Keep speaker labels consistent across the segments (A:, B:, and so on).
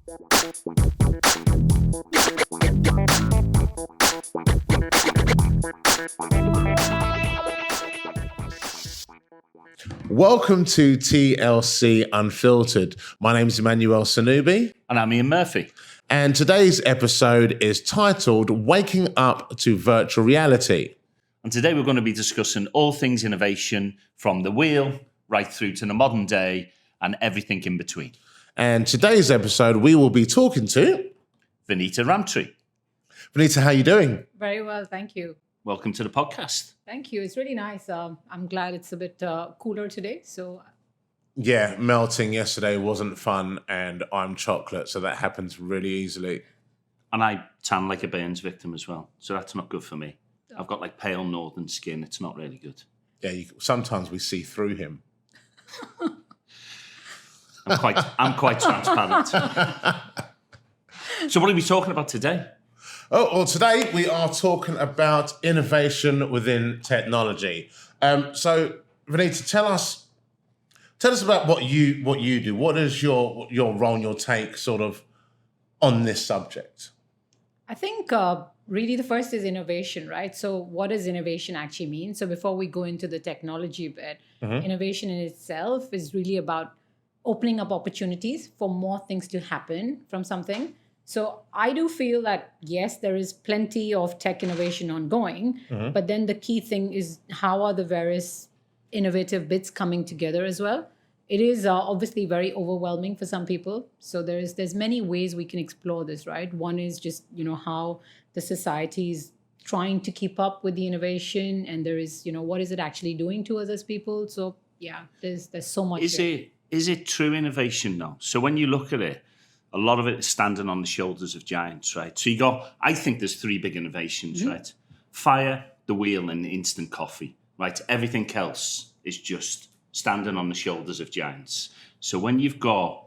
A: Welcome to TLC Unfiltered. My name is Emmanuel Sonubi.
B: And I'm Ian Murphy.
A: And today's episode is titled Waking Up to Virtual Reality.
B: And today we're going to be discussing all things innovation from the wheel right through to the modern day and everything in between.
A: And today's episode, we will be talking to
B: Vinita Ramtri.
A: Vinita, how are you doing?
C: Very well, thank you.
B: Welcome to the podcast.
C: Thank you. It's really nice. I'm glad it's a bit cooler today. So,
A: yeah, melting yesterday wasn't fun, and I'm chocolate, so that happens really easily.
B: And I tan like a burns victim as well, so that's not good for me. I've got like pale northern skin. It's not really good.
A: Yeah, sometimes we see through him.
B: I'm quite transparent. So what are we talking about today?
A: Oh, well, today we are talking about innovation within technology. So, Vinita, tell us about what you do. What is your role and your take sort of on this subject?
C: I think really the first is innovation, right? So what does innovation actually mean? So before we go into the technology bit, innovation in itself is really about opening up opportunities for more things to happen from something. So I do feel that, yes, there is plenty of tech innovation ongoing, but then the key thing is how are the various innovative bits coming together as well? It is obviously very overwhelming for some people. So there's many ways we can explore this, right? One is just, how the society is trying to keep up with the innovation, and there is, what is it actually doing to us as people? So yeah, there's so much.
B: Is it true innovation now? So when you look at it, a lot of it is standing on the shoulders of giants, right? So I think there's three big innovations, right? Fire, the wheel, and instant coffee, right? Everything else is just standing on the shoulders of giants. So when you've got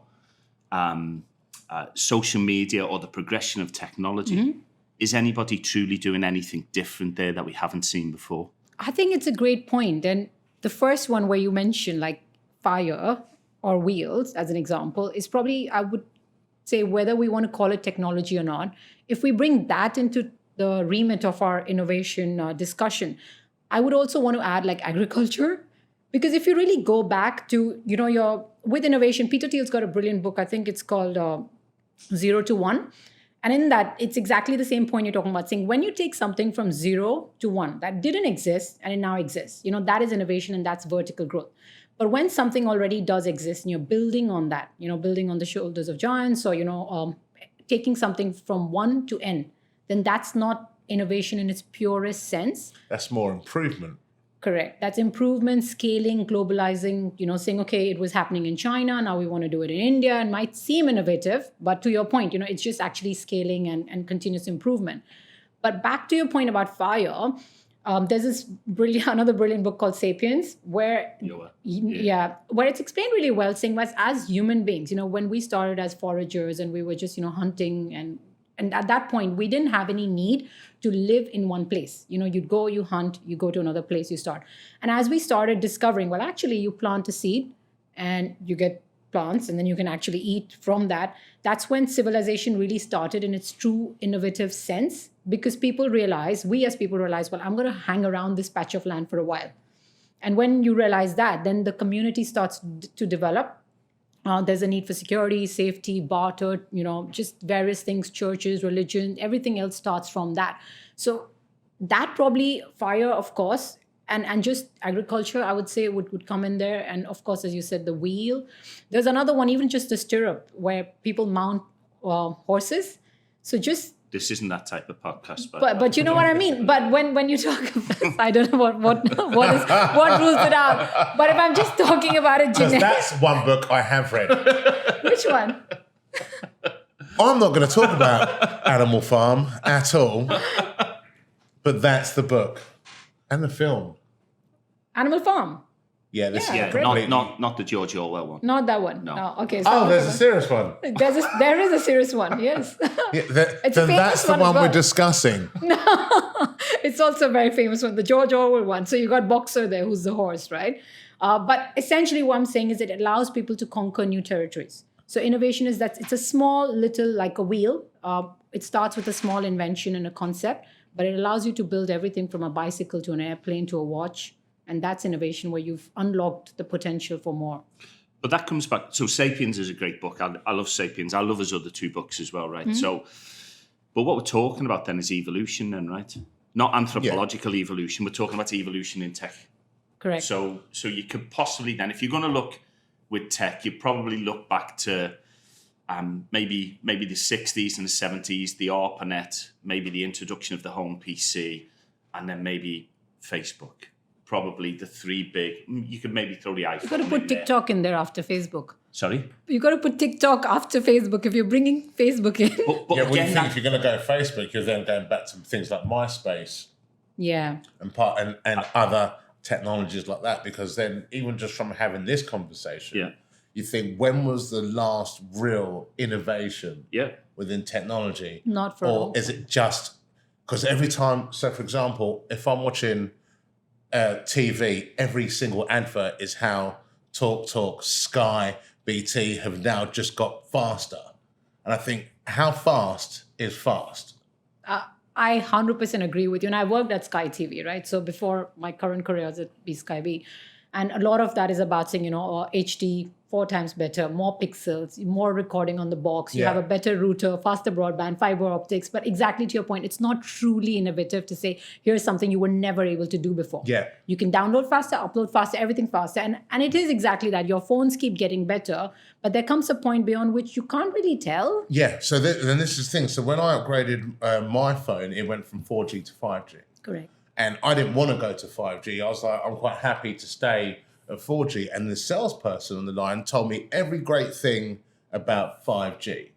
B: social media or the progression of technology, is anybody truly doing anything different there that we haven't seen before?
C: I think it's a great point. And the first one where you mentioned like fire or wheels as an example is probably, I would say, whether we want to call it technology or not, if we bring that into the remit of our innovation discussion, I would also want to add like agriculture. Because if you really go back to, with innovation, Peter Thiel's got a brilliant book, I think it's called 0 to 1. And in that, it's exactly the same point you're talking about, saying when you take something from 0 to 1 that didn't exist and it now exists, that is innovation and that's vertical growth. But when something already does exist and you're building on that, building on the shoulders of giants or, taking something from 1 to n, then that's not innovation in its purest sense.
A: That's more improvement.
C: Correct. That's improvement, scaling, globalizing, saying, okay, it was happening in China, now we want to do it in India. It might seem innovative, but to your point, it's just actually scaling and continuous improvement. But back to your point about fire, there's another brilliant book called Sapiens, where where it's explained really well, saying as human beings, when we started as foragers and we were just, hunting and at that point, we didn't have any need to live in one place. You'd go, you hunt, you go to another place, you start. And as we started discovering, well, actually, you plant a seed and you get plants and then you can actually eat from that. That's when civilization really started in its true innovative sense, because we as people realize, well, I'm going to hang around this patch of land for a while. And when you realize that, then the community starts to develop. There's a need for security, safety, barter, just various things, churches, religion, everything else starts from that. So that probably fire, of course, and just agriculture, I would say would come in there. And of course, as you said, the wheel. There's another one, even just the stirrup, where people mount horses. So just...
B: This isn't that type of podcast.
C: But you know what I mean? But when you talk about, I don't know what rules it out. But if I'm just talking about it,
A: because that's one book I have read.
C: Which one?
A: I'm not going to talk about Animal Farm at all, but that's the book and the film.
C: Animal Farm.
A: Yeah,
B: not the George Orwell one.
C: Not that one.
B: No.
C: Okay. So
A: there's a serious one.
C: There is a serious one. Yes.
A: Yeah, then that's the one we're discussing.
C: No, it's also a very famous one, the George Orwell one. So you got Boxer there, who's the horse, right? But essentially, what I'm saying is it allows people to conquer new territories. So innovation is that it's a small little, like a wheel. It starts with a small invention and a concept, but it allows you to build everything from a bicycle to an airplane to a watch. And that's innovation where you've unlocked the potential for more.
B: But that comes back. So Sapiens is a great book. I love Sapiens. I love his other two books as well, right? So, but what we're talking about then is evolution then, right? Not anthropological evolution. We're talking about evolution in tech.
C: Correct.
B: So you could possibly then, if you're going to look with tech, you probably look back to maybe the 60s and the 70s, the ARPANET, maybe the introduction of the home PC, and then maybe Facebook. Probably the three big. You could maybe throw the iPhone.
C: You've got to put TikTok in there after Facebook.
B: Sorry?
C: You've got to put TikTok after Facebook if you're bringing Facebook in.
B: But
A: Yeah, well, you
B: again,
A: think if you're going to go Facebook, you're then going back to things like MySpace
C: Yeah.
A: and other technologies like that, because then even just from having this conversation, you think, when was the last real innovation within technology?
C: Not for
A: Or
C: all.
A: is it just, because every time, so for example, if I'm watching TV, every single advert is how TalkTalk, Sky, BT have now just got faster. And I think, how fast is fast?
C: I 100% agree with you. And I worked at Sky TV, right? So before my current career was at Sky B. And a lot of that is about saying, HD 4 times better, more pixels, more recording on the box. You have a better router, faster broadband, fiber optics. But exactly to your point, it's not truly innovative to say, here's something you were never able to do before.
A: Yeah.
C: You can download faster, upload faster, everything faster. And it is exactly that. Your phones keep getting better, but there comes a point beyond which you can't really tell.
A: Yeah, so then this is the thing. So when I upgraded my phone, it went from 4G to 5G.
C: Correct.
A: And I didn't want to go to 5G. I was like, I'm quite happy to stay at 4G. And the salesperson on the line told me every great thing about 5G.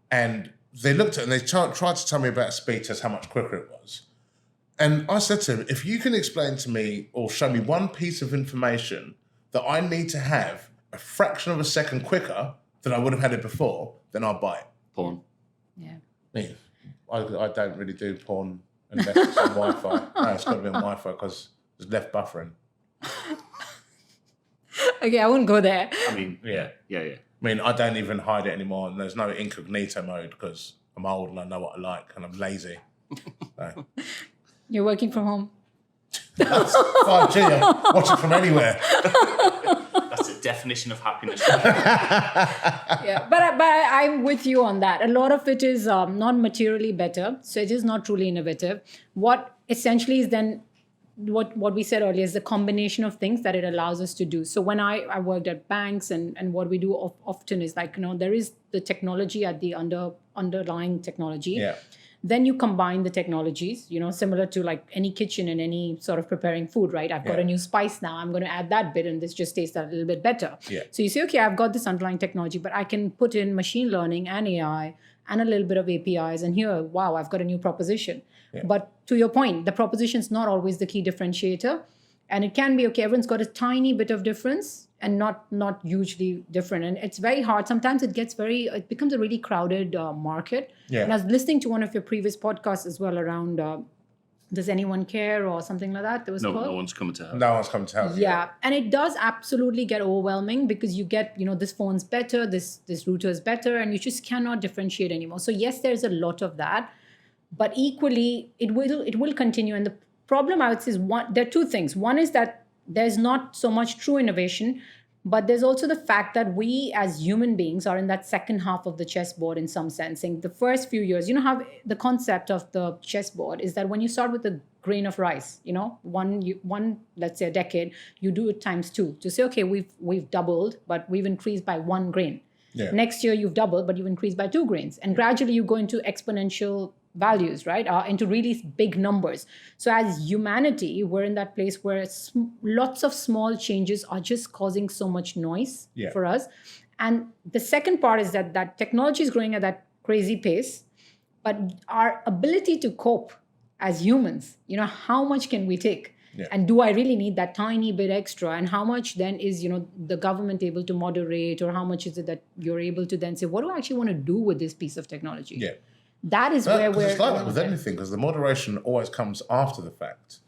A: And they looked at it and they tried to tell me about speed test, how much quicker it was. And I said to him, if you can explain to me or show me one piece of information that I need to have a fraction of a second quicker than I would have had it before, then I'll buy it.
B: porn.
C: Yeah.
A: Me, I don't really do porn unless it's on Wi-Fi. No, it's got to be on Wi-Fi because it's left buffering.
C: Okay, I won't go there.
B: I mean, yeah.
A: I mean, I don't even hide it anymore, and there's no incognito mode because I'm old and I know what I like, and I'm lazy. So.
C: You're working from home.
A: That's 5G. I watch it from anywhere.
B: That's the definition of happiness.
C: Yeah, but I'm with you on that. A lot of it is not materially better, so it is not truly innovative. What essentially is then what we said earlier is the combination of things that it allows us to do. So when I worked at banks and what we do often is like, there is the technology at the underlying technology.
A: Yeah.
C: Then you combine the technologies, similar to like any kitchen and any sort of preparing food, right? I've got a new spice now. I'm going to add that bit and this just tastes a little bit better.
A: Yeah.
C: So you say, okay, I've got this underlying technology, but I can put in machine learning and AI and a little bit of APIs. And here, wow, I've got a new proposition. Yeah. But to your point, the proposition is not always the key differentiator. And it can be, okay, everyone's got a tiny bit of difference and not hugely different. And it's very hard. Sometimes it becomes a really crowded market.
A: Yeah.
C: And I was listening to one of your previous podcasts as well around, does anyone care or something like that?
B: No one's coming to help.
A: No one's coming to help.
C: Yeah. And it does absolutely get overwhelming because you get, this phone's better, this router is better, and you just cannot differentiate anymore. So yes, there's a lot of that, but equally it will continue. And the problem, I would say, is there are two things. One is that there's not so much true innovation, but there's also the fact that we as human beings are in that second half of the chessboard in some sense. In the first few years, how the concept of the chessboard is that when you start with a grain of rice, one let's say a decade, you do it times 2 to say, okay, we've doubled, but we've increased by 1 grain. Yeah. Next year you've doubled, but you've increased by 2 grains. And gradually you go into exponential values, right? Into really big numbers. So as humanity, we're in that place where lots of small changes are just causing so much noise for us. And the second part is that technology is growing at that crazy pace, but our ability to cope as humans, how much can we take? Yeah. And do I really need that tiny bit extra? And how much then is, the government able to moderate, or how much is it that you're able to then say, what do I actually want to do with this piece of technology?
A: Yeah.
C: That is where we're...
A: It's like that with anything, because the moderation always comes after the fact.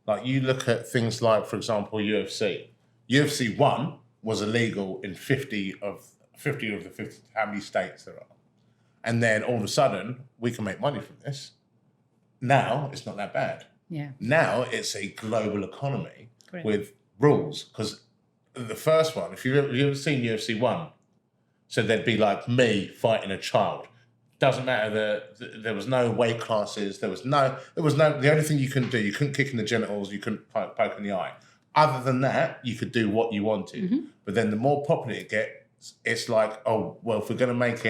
A: Like you look at things like, for example, UFC. UFC 1 was illegal in 50 of 50 of the 50, how many states there are. And then all of a sudden, we can make money from this. Now, it's not that bad.
C: Yeah.
A: Now, it's a global economy
C: Correct.
A: with rules. Because the first one, if you've ever seen UFC 1, so there'd be like me fighting a child. Doesn't matter, there was no weight classes, there was no, the only thing you couldn't do, you couldn't kick in the genitals, you couldn't poke in the eye. Other than that, you could do what you wanted.
C: Mm-hmm.
A: But then the more popular it gets, it's like, oh, well, if we're going to make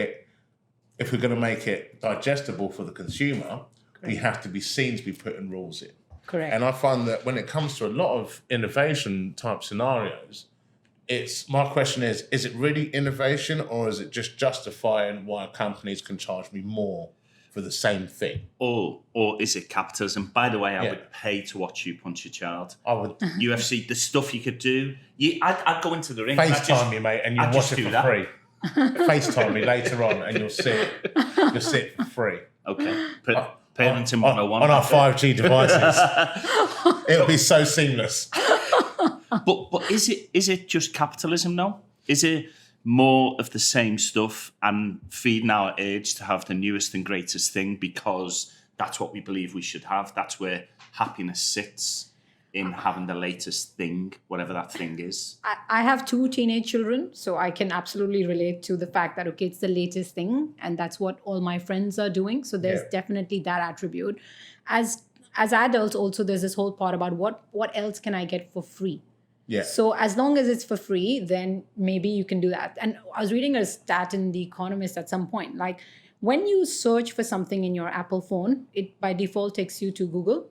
A: it digestible for the consumer, we have to be seen to be putting rules in.
C: Correct.
A: And I find that when it comes to a lot of innovation type scenarios, my question is it really innovation, or is it just justifying why companies can charge me more for the same thing?
B: Or is it capitalism? By the way, I would pay to watch you punch a child.
A: I would
B: UFC, the stuff you could do. I'd go into the ring.
A: FaceTime me, mate, and you'll watch it for free. FaceTime me later on, and you'll see it for free.
B: Okay. Parenting 101.
A: On our 5G devices. It'll be so seamless.
B: But is it just capitalism now? Is it more of the same stuff and feeding our urge to have the newest and greatest thing because that's what we believe we should have? That's where happiness sits, in having the latest thing, whatever that thing is.
C: I have 2 teenage children, so I can absolutely relate to the fact that, okay, it's the latest thing, and that's what all my friends are doing. So there's definitely that attribute. As adults, also, there's this whole part about what else can I get for free?
A: Yeah.
C: So as long as it's for free, then maybe you can do that. And I was reading a stat in The Economist at some point, like when you search for something in your Apple phone, it by default takes you to Google.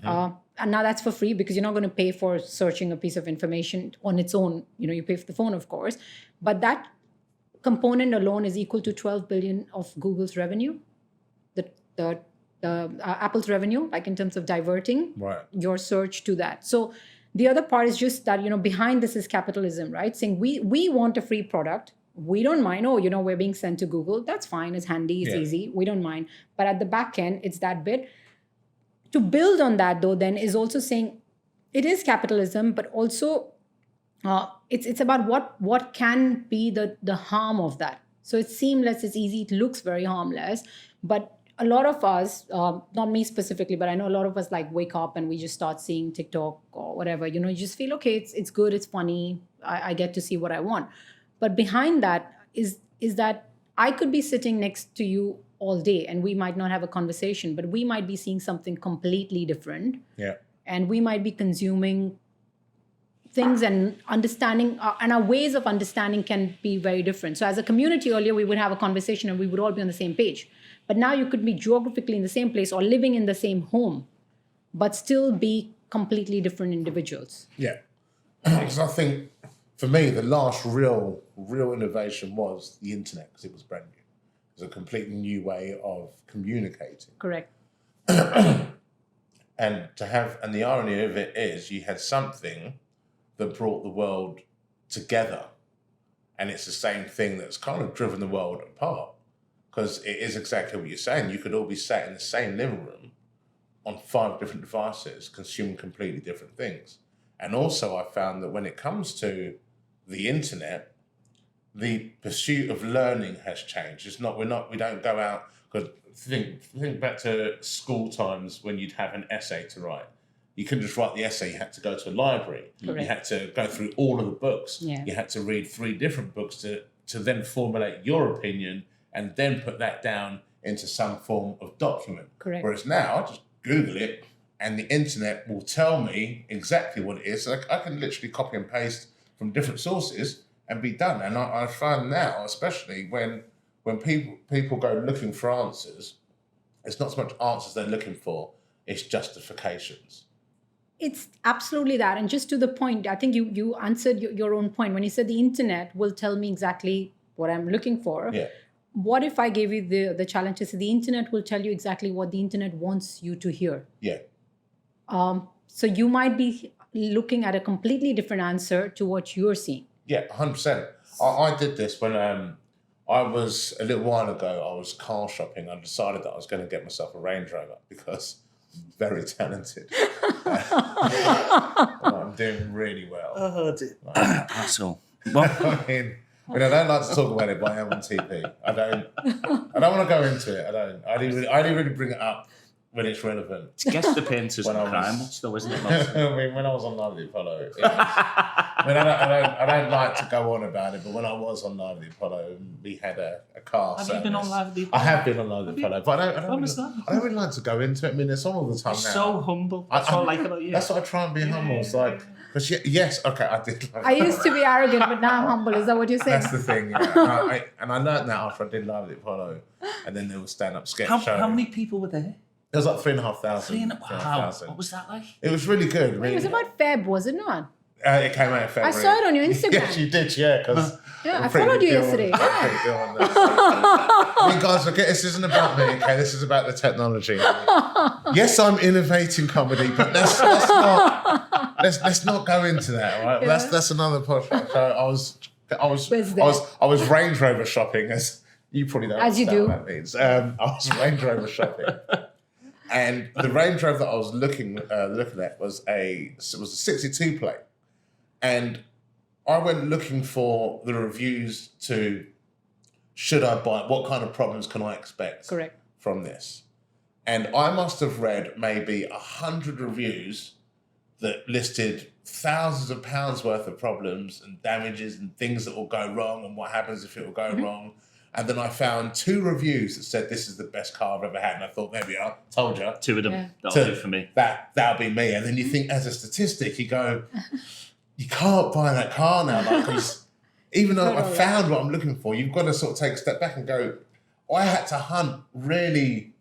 A: Mm-hmm.
C: And now that's for free because you're not going to pay for searching a piece of information on its own. You pay for the phone, of course. But that component alone is equal to 12 billion of Google's revenue, the Apple's revenue, like in terms of diverting your search to that. So the other part is just that, behind this is capitalism, right? Saying we want a free product. We don't mind, we're being sent to Google. That's fine. It's handy. It's easy. We don't mind. But at the back end, it's that bit. To build on that, though, then is also saying it is capitalism, but also it's about what can be the harm of that. So it's seamless, it's easy, it looks very harmless. But a lot of us, not me specifically, but I know a lot of us like wake up and we just start seeing TikTok or whatever. You just feel, okay, it's good, it's funny, I get to see what I want. But behind that is that I could be sitting next to you all day and we might not have a conversation, but we might be seeing something completely different.
A: Yeah.
C: And we might be consuming things and understanding, and our ways of understanding can be very different. So as a community earlier, we would have a conversation and we would all be on the same page. But now you could be geographically in the same place or living in the same home, but still be completely different individuals.
A: Yeah. Because I think, for me, the last real innovation was the internet, because it was brand new. It was a completely new way of communicating.
C: Correct.
A: And the irony of it is you had something that brought the world together. And it's the same thing that's kind of driven the world apart. Because it is exactly what you're saying. You could all be sat in the same living room on 5 different devices, consuming completely different things. And also I found that when it comes to the internet, the pursuit of learning has changed. We don't go out, because think back to school times when you'd have an essay to write. You couldn't just write the essay, you had to go to a library.
C: Correct.
A: You had to go through all of the books.
C: Yeah.
A: You had to read 3 different books to then formulate your opinion and then put that down into some form of document.
C: Correct.
A: Whereas now, I just Google it and the internet will tell me exactly what it is. So I can literally copy and paste from different sources and be done. And I find now, especially when people go looking for answers, it's not so much answers they're looking for, it's justifications.
C: It's absolutely that. And just to the point, I think you answered your own point. When you said the internet will tell me exactly what I'm looking for.
A: Yeah.
C: What if I gave you the challenge to say the internet will tell you exactly what the internet wants you to hear?
A: Yeah.
C: So you might be looking at a completely different answer to what you're seeing.
A: Yeah, 100%. I did this when I was, a little while ago, I was car shopping. I decided that I was going to get myself a Range Rover because I'm very talented. I'm doing really well.
B: Oh, asshole. Well,
A: I mean, I don't like to talk about it, but I am on TV. I don't want to go into it. I only really bring it up when it's relevant.
B: It's guest appearances and crime, though, isn't it?
A: I mean, when I was on Live at the Apollo, I don't like to go on about it, but when I was on Live at the Apollo, we had a car
B: Have
A: service.
B: you been on Live at the Apollo?
A: I have been on Live at the Apollo, but I don't really like to go into it. I mean, it's on all the time now.
B: So humble. That's what I like about you.
A: That's what I try and be humble. It's like, because yes, okay, I did.
C: I used to be arrogant, but now I'm humble. Is that what you're saying?
A: That's the thing, yeah. And I learned that after I did Live at the Apollo, and then there was stand-up sketch show.
B: How many people were there?
A: It was like 3,500.
B: Wow. What was that like?
A: It was really good.
C: It was about Feb, was it not?
A: It came out in February.
C: I saw it on your Instagram.
A: Yes, you did, yeah. Because
C: I followed you yesterday.
A: I mean, guys, okay, this isn't about me, okay? This is about the technology. Yes, I'm innovating comedy, but let's not go into that, right?
C: Yeah.
A: That's another podcast. So I was Range Rover shopping, as you probably don't
C: As you
A: understand
C: do.
A: what that means. I was Range Rover shopping. And the Range Rover that I was looking at was a 62 plate. And I went looking for the reviews to, should I buy it? What kind of problems can I expect from this? And I must have read maybe 100 reviews that listed thousands of pounds worth of problems and damages and things that will go wrong and what happens if it will go wrong. And then I found 2 reviews that said this is the best car I've ever had. And I thought, there we are, told you.
B: 2 of them, that'll do for me.
A: That'll be me. And then you think as a statistic, you go, you can't buy that car now. Because even though I found what I'm looking for, you've got to sort of take a step back and go, I had to hunt really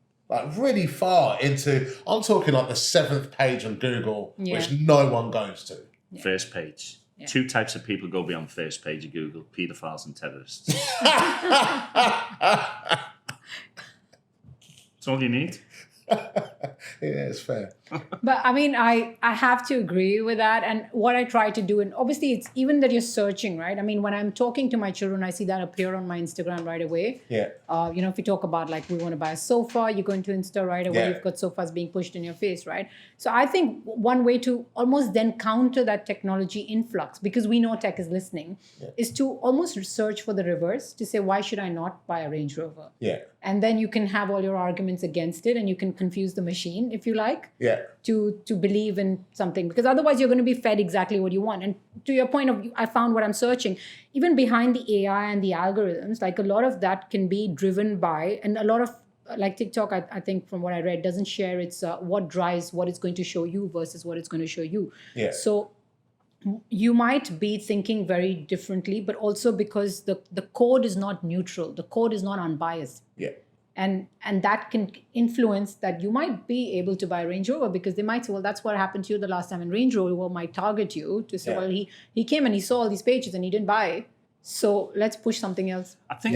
A: far into, I'm talking like the 7th page on Google, which no one goes to.
B: Yeah. First page. Yeah. 2 types of people go beyond first page of Google: paedophiles and terrorists. That's all you need.
A: Yeah, it's fair.
C: But I mean, I have to agree with that. And what I try to do, and obviously it's even that you're searching, right? I mean, when I'm talking to my children, I see that appear on my Instagram right away.
A: Yeah.
C: If you talk about like, we want to buy a sofa, you go into Insta right away, you've got sofas being pushed in your face, right? So I think one way to almost then counter that technology influx, because we know tech is listening, is to almost search for the reverse, to say, why should I not buy a Range Rover?
A: Yeah.
C: And then you can have all your arguments against it, and you can confuse the machine, if you like, to believe in something. Because otherwise you're going to be fed exactly what you want. And to your point of, I found what I'm searching, even behind the AI and the algorithms, like a lot of that can be driven by, and a lot of, like TikTok, I think from what I read, doesn't share its what drives what it's going to show you versus what it's going to show you. Yeah. So you might be thinking very differently, but also because the code is not neutral, the code is not unbiased. Yeah. And that can influence that you might be able to buy a Range Rover, because they might say, well, that's what happened to you the last time, and Range Rover might target you to say, well, he came and he saw all these pages and he didn't buy it, so let's push something else.
B: I think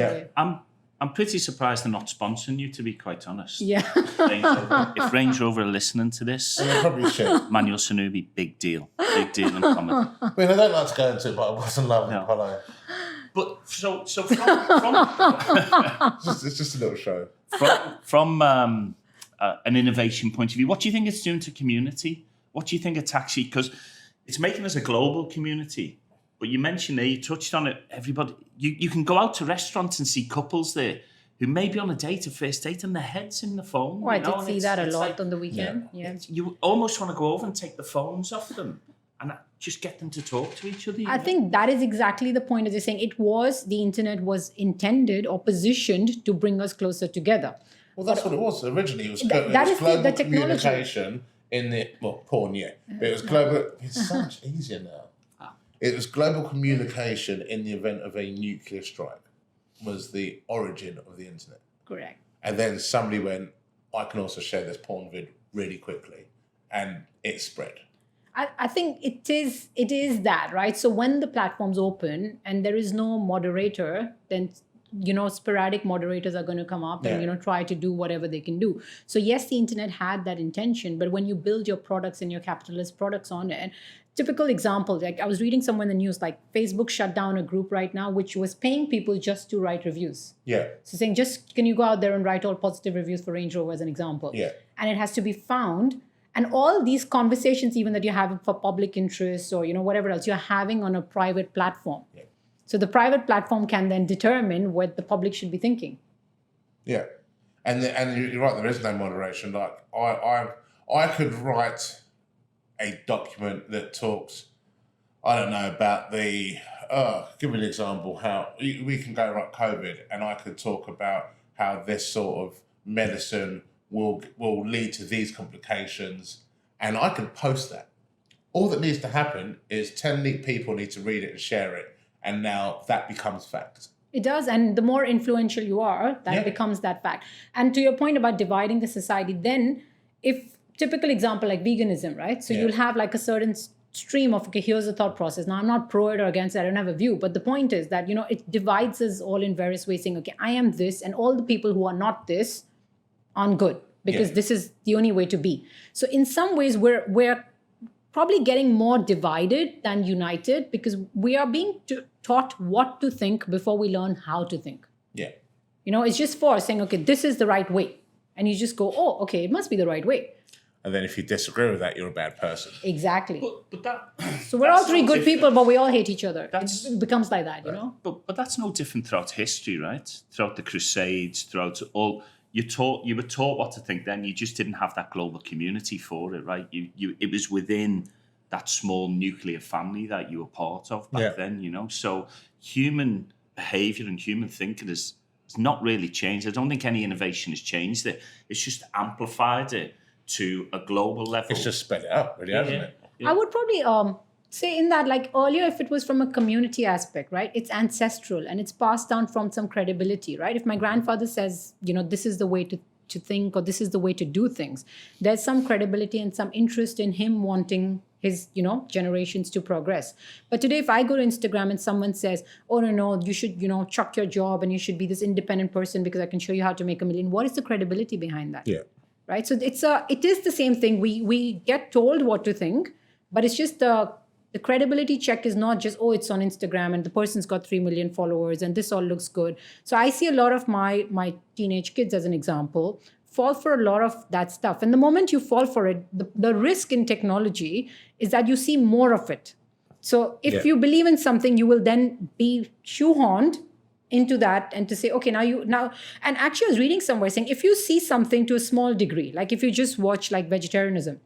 B: I'm pretty surprised they're not sponsoring you, to be quite honest.
C: Yeah.
B: If Range Rover are listening to this,
A: they probably should.
B: Emmanuel Sonubi, big deal in comedy.
A: I mean, I don't like to go into it, but I wasn't loving Apollo.
B: But so from
A: it's just a little show.
B: From an innovation point of view, what do you think it's doing to community? What do you think it's actually, because it's making us a global community. But you mentioned there, you touched on it, everybody, you can go out to restaurants and see couples there who may be on a first date, and their head's in the phone.
C: Oh, I did see that a lot on the weekend. Yeah.
B: You almost want to go over and take the phones off them and just get them to talk to each other.
C: I think that is exactly the point, as you're saying. The internet was intended or positioned to bring us closer together.
A: Well, that's what it was originally. It was global communication in the, porn, but it was global. It's so much easier now. It was global communication in the event of a nuclear strike was the origin of the internet.
C: Correct.
A: And then somebody went, I can also share this porn vid really quickly. And it spread.
C: I think it is that, right? So when the platforms open and there is no moderator, then sporadic moderators are going to come up and try to do whatever they can do. So yes, the internet had that intention, but when you build your products and your capitalist products on it, typical example, like I was reading somewhere in the news, like Facebook shut down a group right now which was paying people just to write reviews. Yeah. So saying, just can you go out there and write all positive reviews for Range Rover as an example? Yeah. And it has to be found. And all these conversations, even that you're having for public interest or whatever else, you're having on a private platform. Yeah. So the private platform can then determine what the public should be thinking.
A: Yeah, and you're right. There is no moderation. Like I could write a document that talks, I don't know, about the. Give me an example. How we can go right COVID, and I could talk about how this sort of medicine will lead to these complications, and I could post that. All that needs to happen is 10 people need to read it and share it, and now that becomes fact.
C: It does, and the more influential you are, that becomes that fact. And to your point about dividing the society, then if typical example like veganism, right? So you'll have like a certain stream of, okay, here's the thought process. Now I'm not pro it or against it, I don't have a view, but the point is that, it divides us all in various ways, saying, okay, I am this, and all the people who are not this aren't good, because this is the only way to be. So in some ways, we're probably getting more divided than united, because we are being taught what to think before we learn how to think.
A: Yeah.
C: It's just for saying, okay, this is the right way. And you just go, oh, okay, it must be the right way.
A: And then if you disagree with that, you're a bad person.
C: Exactly.
B: But that.
C: So we're all three good people, but we all hate each other. It becomes like that,
B: But that's no different throughout history, right? Throughout the Crusades, throughout all. You were taught what to think then. You just didn't have that global community for it, right? It was within that small nuclear family that you were part of back then, So human behavior and human thinking has not really changed. I don't think any innovation has changed it. It's just amplified it to a global level.
A: It's just sped it up, really, hasn't it?
C: Yeah. I would probably say in that, like earlier, if it was from a community aspect, right, it's ancestral and it's passed down from some credibility, right? If my grandfather says, this is the way to think, or this is the way to do things, there's some credibility and some interest in him wanting his, generations to progress. But today, if I go to Instagram and someone says, oh, no, you should, chuck your job and you should be this independent person because I can show you how to make $1 million. What is the credibility behind that?
A: Yeah.
C: Right. So it is the same thing. We get told what to think, but it's just the credibility check is not just, it's on Instagram and the person's got 3 million followers and this all looks good. So I see a lot of my teenage kids, as an example, fall for a lot of that stuff. And the moment you fall for it, the risk in technology is that you see more of it. So if you believe in something, you will then be shoehorned into that, and to say, okay, now, and actually I was reading somewhere saying, if you see something to a small degree, like if you just watch like vegetarianism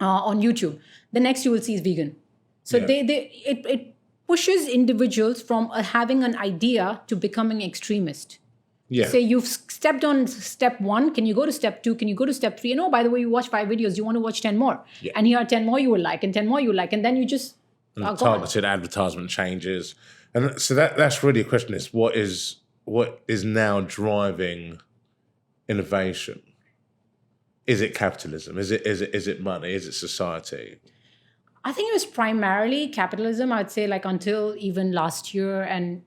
C: on YouTube, the next you will see is vegan. So it pushes individuals from having an idea to becoming extremist.
A: Yeah.
C: Say you've stepped on step 1, can you go to step 2? Can you go to step 3? And by the way, you watch 5 videos, you want to watch 10 more. Yeah. And here are 10 more you will like, and 10 more you like, and then you just
A: targeted advertisement changes. And so that's really a question: is what is now driving innovation? Is it capitalism? Is it money? Is it society?
C: I think it was primarily capitalism. I'd say like until even last year, and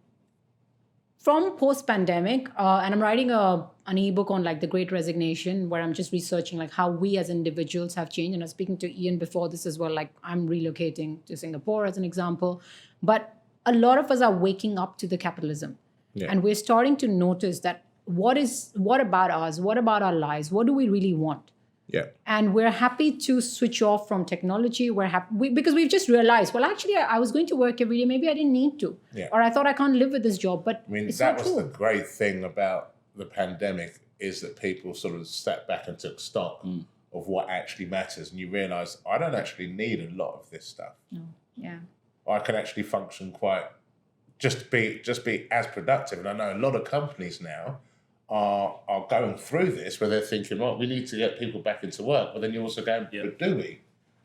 C: from post-pandemic, and I'm writing an ebook on like the Great Resignation, where I'm just researching like how we as individuals have changed. And I was speaking to Ian before this as well. Like I'm relocating to Singapore as an example, but a lot of us are waking up to the capitalism, and we're starting to notice that what about us? What about our lives? What do we really want?
A: Yeah.
C: And we're happy to switch off from technology. We're happy because we've just realized, well, actually, I was going to work every day. Maybe I didn't need to.
A: Yeah.
C: Or I thought I can't live with this job. But
A: I mean,
C: it's
A: that
C: not
A: was
C: true.
A: the great thing about the pandemic, is that people sort of stepped back and took stock of what actually matters. And you realize, I don't actually need a lot of this stuff.
C: No. Yeah.
A: I can actually function just be as productive. And I know a lot of companies now are going through this, where they're thinking, well, we need to get people back into work. But then you're also going, but do we?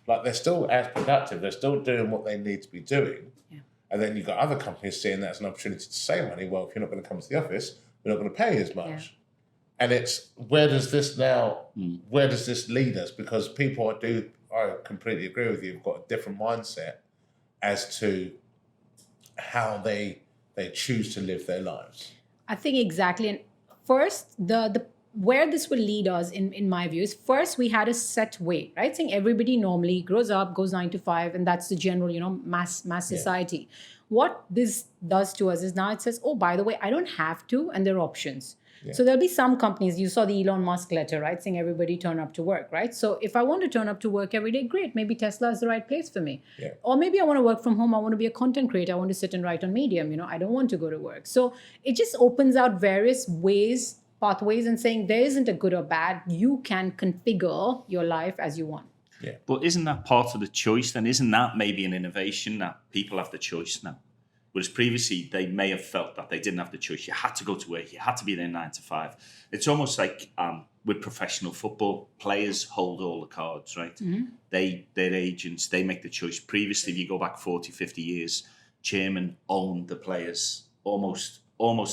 A: Like, they're still as productive. They're still doing what they need to be doing. Yeah. And then you've got other companies seeing that as an opportunity to save money. Well, if you're not going to come to the office, we're not going to pay you as much. Yeah. And it's, where does this lead us? Because people I completely agree with you, have got a different mindset as to how they choose to live their lives.
C: I think exactly. And first, the where this will lead us, in my view, is first we had a set way, right? Saying everybody normally grows up, goes 9 to 5, and that's the general, mass society. Yeah. What this does to us is now it says, oh, by the way, I don't have to, and there are options. So there'll be some companies, you saw the Elon Musk letter, right, saying everybody turn up to work, right? So if I want to turn up to work every day, great, maybe Tesla is the right place for me.
A: Yeah.
C: Or maybe I want to work from home, I want to be a content creator, I want to sit and write on Medium, I don't want to go to work. So it just opens out various pathways, and saying there isn't a good or bad, you can configure your life as you want.
A: Yeah.
B: But isn't that part of the choice then? Isn't that maybe an innovation that people have the choice now? Whereas previously they may have felt that they didn't have the choice. You had to go to work. You had to be there 9 to 5. It's almost like with professional football, players hold all the cards, right? Their agents, they make the choice. Previously, if you go back 40, 50 years, chairman owned the players almost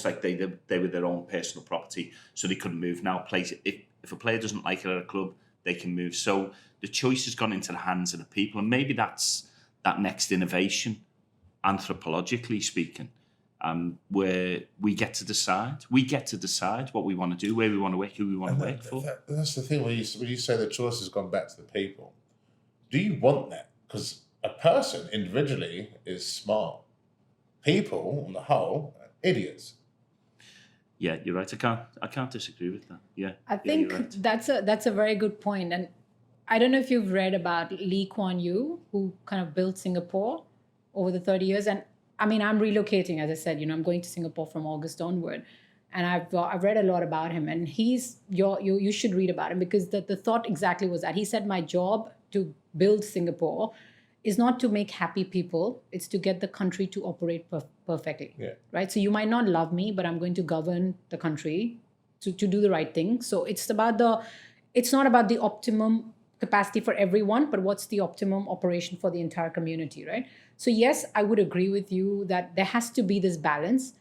B: like they were their own personal property, so they couldn't move. Now, if a player doesn't like it at a club, they can move. So the choice has gone into the hands of the people, and maybe that's that next innovation, anthropologically speaking, where we get to decide. We get to decide what we want to do, where we want to work, who we want to work for.
A: That's the thing when you say the choice has gone back to the people. Do you want that? Because a person individually is smart. People, on the whole, are idiots.
B: Yeah, you're right. I can't disagree with that. Yeah,
C: I think
B: right.
C: that's a very good point. And I don't know if you've read about Lee Kuan Yew, who kind of built Singapore over the 30 years. And I mean, I'm relocating, as I said, I'm going to Singapore from August onward. And I've read a lot about him. And you should read about him, because the thought exactly was that. He said, my job to build Singapore is not to make happy people. It's to get the country to operate perfectly.
A: Yeah.
C: Right? So you might not love me, but I'm going to govern the country to do the right thing. So it's not about the optimum capacity for everyone, but what's the optimum operation for the entire community, right? So yes, I would agree with you that there has to be this balance.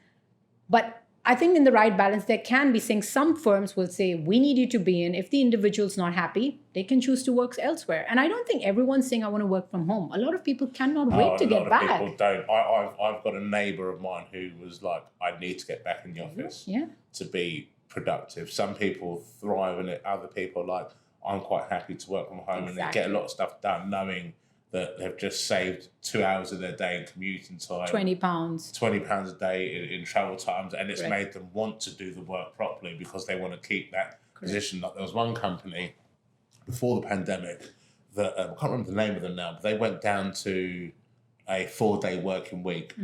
C: But I think in the right balance, there can be saying some firms will say, we need you to be in. If the individual's not happy, they can choose to work elsewhere. And I don't think everyone's saying, I want to work from home. A lot of people cannot wait to get back.
A: A lot of people don't. I've got a neighbour of mine who was like, I need to get back in the office to be productive. Some people thrive in it. Other people are like, I'm quite happy to work from home. And they get a lot of stuff done knowing that they've just saved 2 hours of their day in commuting time. £20 a day in travel times. And it's made them want to do the work properly because they want to keep that position. Like there was one company before the pandemic that, I can't remember the name of them now, but they went down to a 4-day working week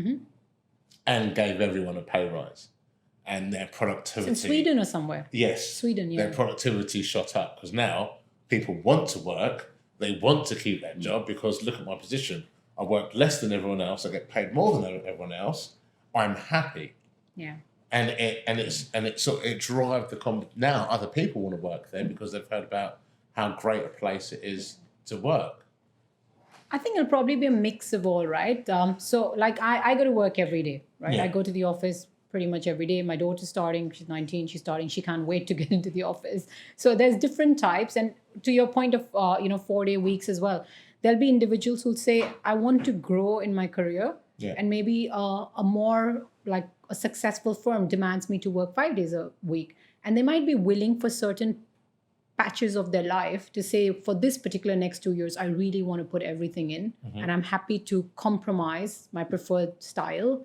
A: and gave everyone a pay rise. And their productivity...
C: It's in Sweden or somewhere?
A: Yes.
C: Sweden, yeah.
A: Their productivity shot up because now people want to work. They want to keep that job because look at my position. I work less than everyone else. I get paid more than everyone else. I'm happy.
C: Yeah.
A: And it drives now other people want to work there because they've heard about how great a place it is to work.
C: I think it'll probably be a mix of all, right? So like I go to work every day, right? Yeah. I go to the office pretty much every day. My daughter's starting, she's 19, she's starting, she can't wait to get into the office. So there's different types. And to your point of, 4-day weeks as well, there'll be individuals who'll say, I want to grow in my career. Yeah. And maybe a more like a successful firm demands me to work 5 days a week. And they might be willing for certain patches of their life to say, for this particular next 2 years, I really want to put everything in. Mm-hmm. And I'm happy to compromise my preferred style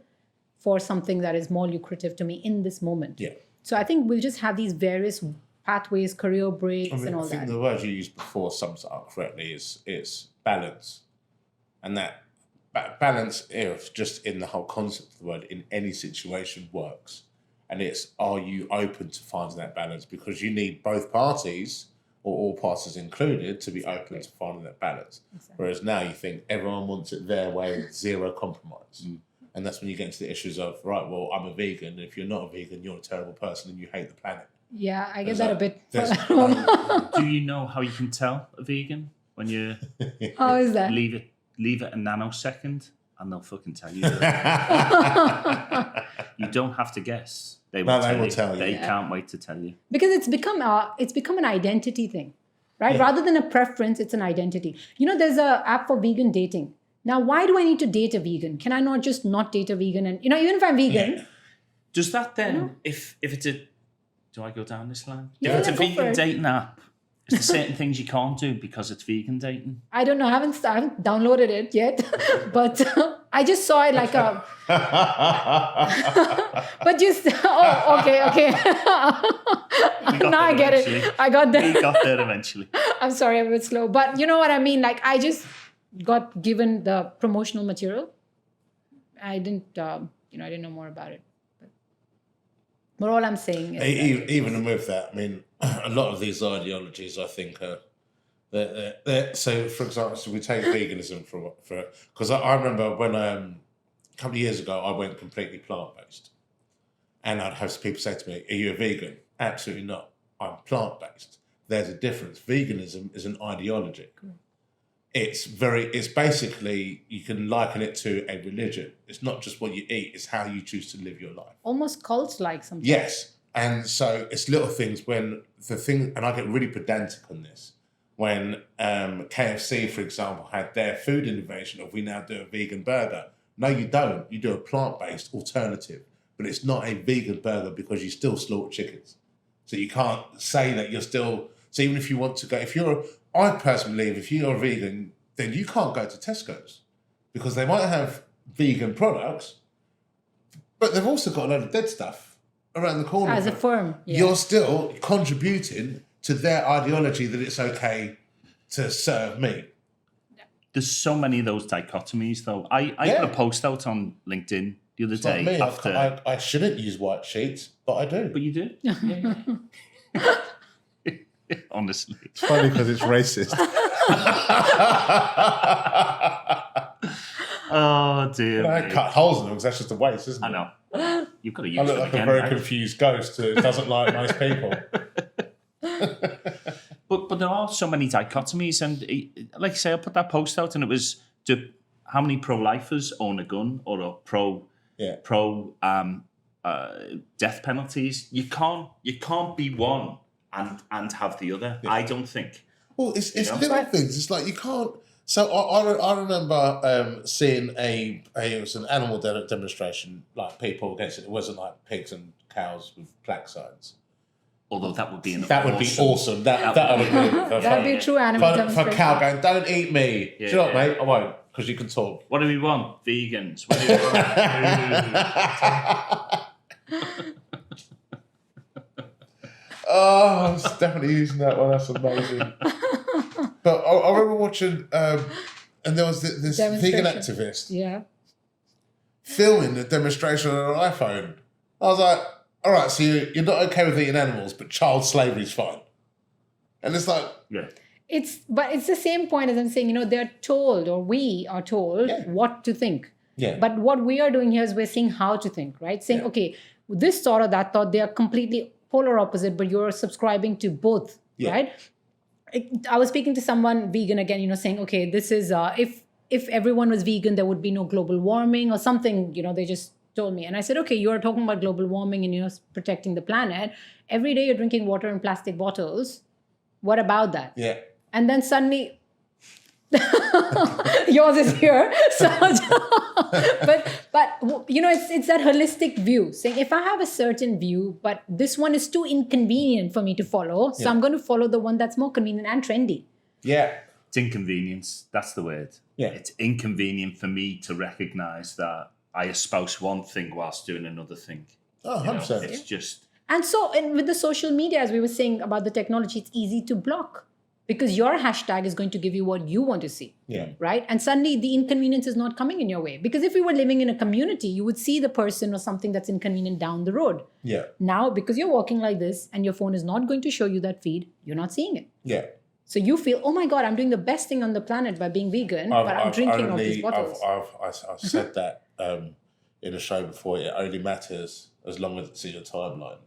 C: for something that is more lucrative to me in this moment. Yeah. So I think we'll just have these various pathways, career breaks, and all that. I think
A: the word you used before sums it up correctly is balance. And that balance, if just in the whole concept of the word, in any situation works. And it's, are you open to finding that balance? Because you need both parties, or all parties included, to be open to finding that balance. Exactly. Whereas now you think everyone wants it their way, zero compromise. Mm. And that's when you get into the issues of, right, well, I'm a vegan. If you're not a vegan, you're a terrible person and you hate the planet.
C: Yeah, I get that a bit.
B: Do you know how you can tell a vegan when you
C: how is that?
B: Leave it a nanosecond and they'll fucking tell you. You don't have to guess. They will tell you. They can't wait to tell you.
C: Because it's become an identity thing, right? Yeah. Rather than a preference, it's an identity. There's an app for vegan dating. Now, why do I need to date a vegan? Can I not just not date a vegan? And even if I'm vegan,
B: does that then? If it's a, do I go down this line?
C: Yeah,
B: if it's a vegan dating app, Is there certain things you can't do because it's vegan dating?
C: I don't know. I haven't downloaded it yet, but I just saw it like a. But just okay. Now I get it. I got there.
B: We got there eventually.
C: I'm sorry, I'm a bit slow, but you know what I mean. Like I just got given the promotional material. I didn't, I didn't know more about it. But all I'm saying is
A: even with that, I mean, a lot of these ideologies, I think, are so. For example, so we take veganism for because I remember when a couple of years ago I went completely plant based, and I'd have people say to me, "Are you a vegan?" Absolutely not. I'm plant based. There's a difference. Veganism is an ideology. It's basically, you can liken it to a religion. It's not just what you eat, it's how you choose to live your life.
C: Almost cult-like sometimes.
A: Yes. And so it's little things and I get really pedantic on this, when KFC, for example, had their food innovation of we now do a vegan burger. No, you don't. You do a plant-based alternative, but it's not a vegan burger because you still slaughter chickens. So you can't say that you're still, so even if you want to go, I personally believe if you're a vegan, then you can't go to Tesco's because they might have vegan products, but they've also got a load of dead stuff around the corner.
C: As a firm. Yeah.
A: You're still contributing to their ideology that it's okay to serve meat.
B: There's so many of those dichotomies, though. I put a post out on LinkedIn the other day.
A: Me.
B: After
A: I shouldn't use white sheets, but I do.
B: But you do? Honestly.
A: It's funny because it's racist.
B: Oh, dear.
A: I cut holes in them because that's just a waste, isn't it?
B: I know. You've got to use
A: I look
B: them
A: like
B: again,
A: a very
B: right?
A: confused ghost who doesn't like most people.
B: But there are so many dichotomies, and like I say, I put that post out, and it was how many pro-lifers own a gun or are pro death penalties. You can't be one and have the other. Yeah. I don't think.
A: Well, it's little things. It's like you can't. So I remember seeing it was an animal demonstration, like people against it. It wasn't like pigs and cows with plaque signs.
B: Although that would be
A: be awesome. That would be
C: that'd be a true animal demonstration.
A: For cow going, don't eat me. Yeah, do you know what, mate? I won't, because you can talk.
B: What do we want? Vegans. What do we want?
A: Oh, I was definitely using that one. That's amazing. But I remember watching, and there was this vegan activist filming the demonstration on an iPhone. I was like, all right, so you're not okay with eating animals, but child slavery is fine. And it's like...
B: Yeah.
C: It's the same point as I'm saying, they're told, or we are told what to think.
A: Yeah.
C: But what we are doing here is we're saying how to think, right? Saying, okay, this thought or that thought, they are completely polar opposite, but you're subscribing to both, right? I was speaking to someone vegan again, saying, okay, this is, if everyone was vegan, there would be no global warming or something, they just told me. And I said, okay, you're talking about global warming and, protecting the planet. Every day you're drinking water in plastic bottles. What about that?
A: Yeah.
C: And then suddenly, yours is here. So, but it's that holistic view, saying if I have a certain view, but this one is too inconvenient for me to follow, so I'm going to follow the one that's more convenient and trendy.
A: Yeah.
B: It's inconvenience. That's the word.
A: Yeah.
B: It's inconvenient for me to recognise that I espouse one thing whilst doing another thing.
A: Oh, 100%.
B: It's just...
C: And so, and with the social media, as we were saying about the technology, it's easy to block because your hashtag is going to give you what you want to see, right? And suddenly the inconvenience is not coming in your way. Because if we were living in a community, you would see the person or something that's inconvenient down the road.
A: Yeah.
C: Now, because you're walking like this and your phone is not going to show you that feed, you're not seeing it.
A: Yeah.
C: So you feel, oh my God, I'm doing the best thing on the planet by being vegan, but I'm drinking all these bottles.
A: I've said that in a show before. It only matters as long as it's in your timeline.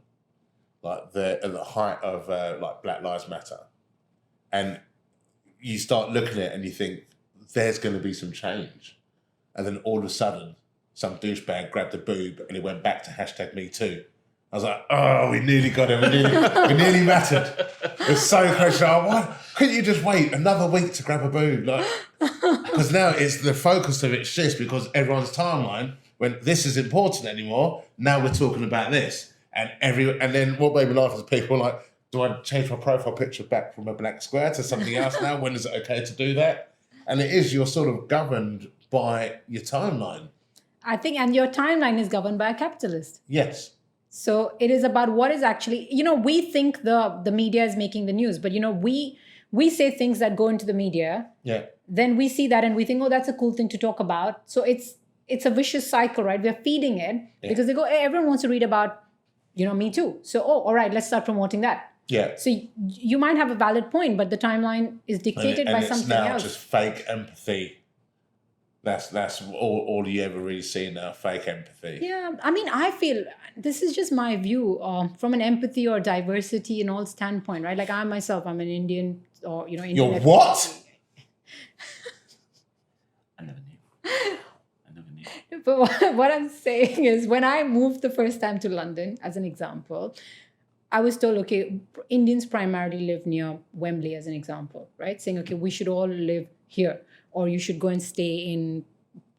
A: Like at the height of like Black Lives Matter, and you start looking at it and you think there's going to be some change, and then all of a sudden some douchebag grabbed a boob and it went back to #MeToo. I was like, oh, we nearly got it. We nearly mattered. It's so close. Why couldn't you just wait another week to grab a boob? Because now it's the focus of it shifts because everyone's timeline, when this is important anymore, now we're talking about this. And then what made me laugh is people like, do I change my profile picture back from a black square to something else now? When is it okay to do that? And it is, you're sort of governed by your timeline.
C: I think, and your timeline is governed by a capitalist.
A: Yes.
C: So it is about what is actually, we think the media is making the news, but we say things that go into the media.
A: Yeah.
C: Then we see that and we think, oh, that's a cool thing to talk about. So it's a vicious cycle, right? We're feeding it because they go, hey, everyone wants to read about, Me Too. So, all right, let's start promoting that.
A: Yeah.
C: So you might have a valid point, but the timeline is dictated by something else.
A: It's now just fake empathy. That's all you ever really see now, fake empathy.
C: Yeah, I mean, I feel this is just my view from an empathy or diversity and all standpoint, right? Like I myself, I'm an Indian or, Indian.
A: You're what?
B: I never knew.
C: But what I'm saying is when I moved the first time to London, as an example, I was told, okay, Indians primarily live near Wembley, as an example, right? Saying, okay, we should all live here, or you should go and stay in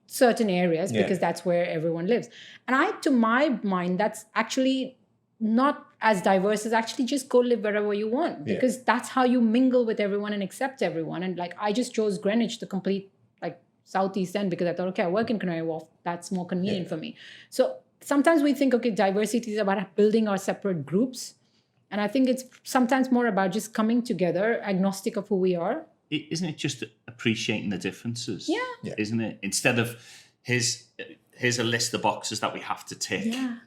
C: certain areas because that's where everyone lives. And to my mind, that's actually not as diverse as actually just go live wherever you want, because that's how you mingle with everyone and accept everyone. And like, I just chose Greenwich, the complete like Southeast End, because I thought, okay, I work in Canary Wharf. That's more convenient for me. So sometimes we think, okay, diversity is about building our separate groups. And I think it's sometimes more about just coming together, agnostic of who we are.
B: Isn't it just appreciating the differences?
C: Yeah.
B: Isn't it? Instead of here's a list of boxes that we have to tick.
C: Yeah.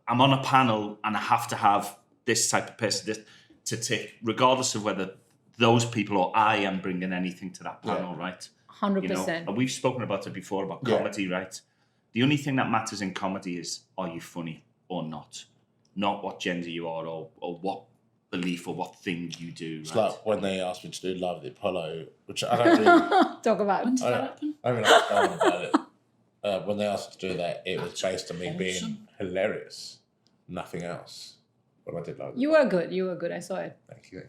B: I'm on a panel and I have to have this type of person to tick, regardless of whether those people or I am bringing anything to that panel, right?
C: 100%.
B: And we've spoken about it before about comedy, right? The only thing that matters in comedy is, are you funny or not? Not what gender you are or what belief or what thing you do.
A: It's
B: right?
A: like when they asked me to do Live at the Apollo, which I don't really...
C: Talk about.
B: When did that happen?
A: I don't really know about it. When they asked me to do that, it was based on me being hilarious. Nothing else. But I did like
C: You were good. I saw it.
A: Thank you.